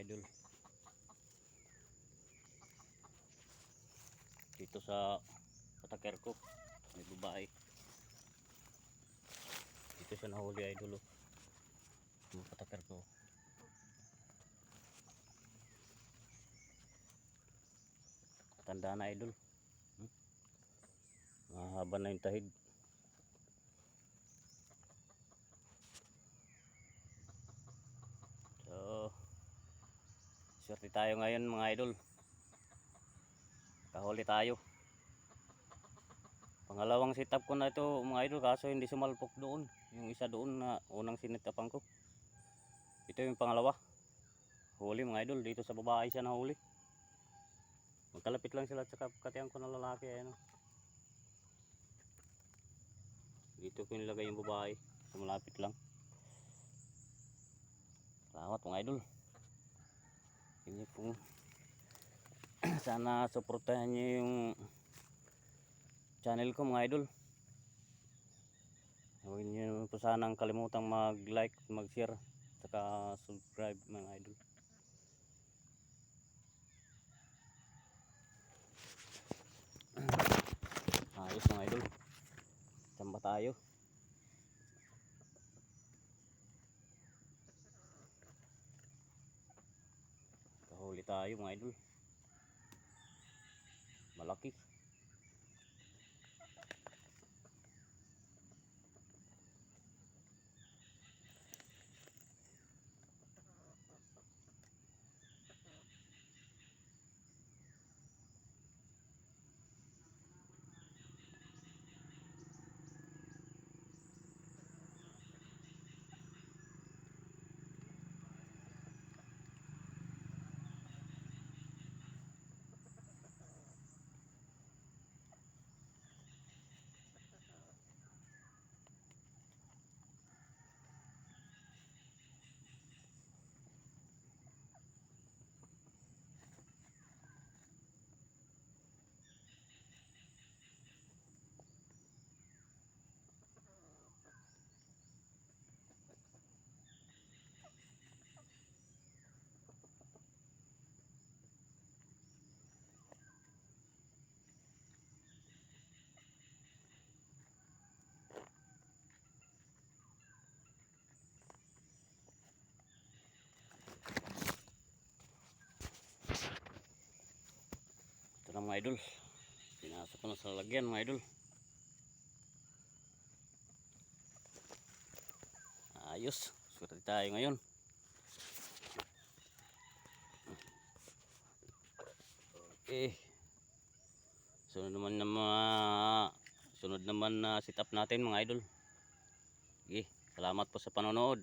idol. Dito sa pataker ko may babae. Dito siya nahuli idol. Yung pataker ko. Tanda na idol. Mahaba na yung tahid. So swerte tayo ngayon mga idol. Kahuli tayo. Pangalawang setup ko na ito mga idol, kaso hindi sumalpok doon. Yung isa doon na unang sinitapan ko. Ito yung pangalawa. Huli mga idol, dito sa babae siya nahuli. Magkalapit lang sila sa katiyan ko na lalaki. Ayan. Dito ko nilagay yung babae. So malapit lang. Salamat mga idol. Hindi po. Sana suportahan niyo yung channel ko mga idol. Huwag niyo po sanang kalimutang mag-like, mag-share, saka subscribe mga idol. Ayos mga idol. Tamba tayo. Kahuli tayo mga idol. Malaki. Ito na mga idol. Pinasok ko na sa lalagyan mga idol. Ayos. Swerte tayo ngayon. Okay. Sunod naman na sit up natin mga idol. Okay. Salamat po sa panonood.